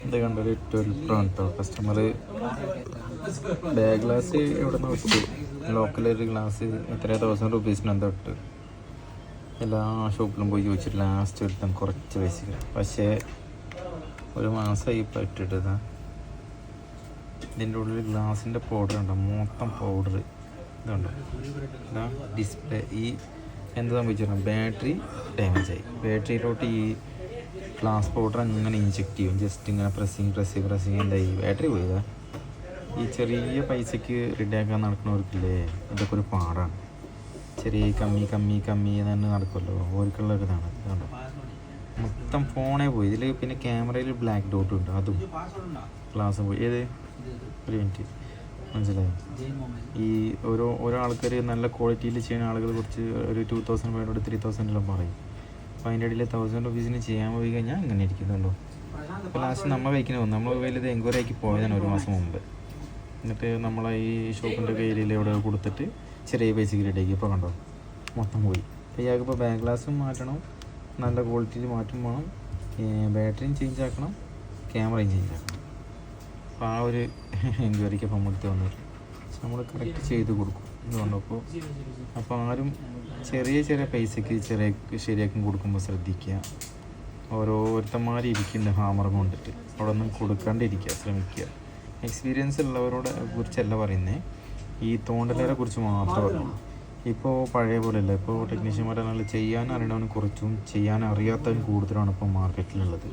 ഇത് കണ്ടൊരു 12 Pro ആണ് കേട്ടോ. കസ്റ്റമർ ബാക്ക് ഗ്ലാസ് ഇവിടെ നോക്കി ലോക്കലൊരു ഗ്ലാസ് എത്ര 1000 റുപ്പീസിന് എന്താ ഇട്ട് എല്ലാ ഷോപ്പിലും പോയി ചോദിച്ചിട്ട് ലാസ്റ്റ് എടുത്താൽ കുറച്ച് പൈസ. പക്ഷേ ഒരു മാസമായി ഇപ്പോൾ ഇട്ടിട്ടതാ. ഇതിൻ്റെ ഉള്ളിൽ ഗ്ലാസിൻ്റെ പൗഡർ ഉണ്ടോ, മൊത്തം പൗഡർ ഇതുണ്ടോ. ഇതാ ഡിസ്പ്ലേ ഈ എന്താ സംഭവിച്ചിരുന്നു, ബാറ്ററി ഡാമേജ് ആയി. ബാറ്ററിയിലോട്ട് ഈ ഗ്ലാസ് പൗഡർ അങ്ങനെ ഇഞ്ചെക്ട് ചെയ്യും. ജസ്റ്റ് ഇങ്ങനെ പ്രസ്സിങ് എന്തായി ബാറ്ററി പോയതാ. ഈ ചെറിയ പൈസയ്ക്ക് റെഡിയാക്കാൻ നടക്കുന്നവർക്കില്ലേ ഇതൊക്കെ ഒരു പാടാണ്. ചെറിയ കമ്മി തന്നെ നടക്കുമല്ലോ, ഓർക്കുള്ള ഒരു ഇതാണ്. ഇതുണ്ടോ മൊത്തം ഫോണേ പോയി. ഇതിൽ പിന്നെ ക്യാമറയിൽ ബ്ലാക്ക് ഡോട്ട് ഉണ്ട്, അതും ഗ്ലാസ് പോയി. ഏത് ഒരു മിനിറ്റ് മനസ്സിലായി. ഈ ഓരോ ആൾക്കാർ നല്ല ക്വാളിറ്റിയിൽ ചെയ്യുന്ന ആളുകൾ കുറച്ച് ഒരു 2000 3000 പറയും. അപ്പോൾ അതിൻ്റെ ഇടയിൽ 1000 റുപ്പീസിന് ചെയ്യാൻ പോയി കഴിഞ്ഞാൽ അങ്ങനെ ഇരിക്കുന്നുണ്ടോ. അപ്പോൾ ലാസ്റ്റ് നമ്മൾ കഴിക്കുന്ന വന്നു. നമ്മൾ കയ്യിൽ ഇത് എൻക്വയറി ആക്കി പോയതാണ് ഒരു മാസം മുമ്പ്. എന്നിട്ട് നമ്മളെ ഈ ഷോപ്പിൻ്റെ കയ്യിൽ എവിടെ കൊടുത്തിട്ട് ചെറിയ പൈസക്ക് റെഡിയാക്കി. ഇപ്പോൾ കണ്ടോ മൊത്തം പോയി. അപ്പോൾ ഇയാൾക്കിപ്പോൾ ബാക്ക് ഗ്ലാസും മാറ്റണം, നല്ല ക്വാളിറ്റിയിൽ മാറ്റം വേണം, ബാറ്ററിയും ചേഞ്ച് ആക്കണം, ക്യാമറയും ചേഞ്ച് ആക്കണം. അപ്പോൾ ആ ഒരു എൻക്വയറിക്ക് അപ്പോൾ നമ്മളടുത്ത് വന്നിട്ട് നമ്മൾ കറക്റ്റ് ചെയ്ത് കൊടുക്കും. ഇതുകൊണ്ടപ്പോൾ അപ്പോൾ ആരും ചെറിയ പൈസയ്ക്ക് ശരിയാക്കി കൊടുക്കുമ്പോൾ ശ്രദ്ധിക്കുക. ഓരോരുത്തന്മാർ ഇരിക്കുന്നുണ്ട് ഹാമർ കൊണ്ടിട്ട്, അവിടെ ഒന്നും കൊടുക്കാണ്ടിരിക്കുക ശ്രമിക്കുക. എക്സ്പീരിയൻസ് ഉള്ളവരോട് കുറിച്ചല്ല പറയുന്നത്, ഈ തോണ്ടലരെ കുറിച്ച് മാത്രമേ പറയുള്ളൂ. ഇപ്പോൾ പഴയ പോലെയല്ല. ഇപ്പോൾ ടെക്നീഷ്യന്മാരെ നല്ല ചെയ്യാൻ അറിയണവനും കുറച്ചും ചെയ്യാൻ അറിയാത്തവനും കൂടുതലാണ് ഇപ്പോൾ മാർക്കറ്റിലുള്ളത്.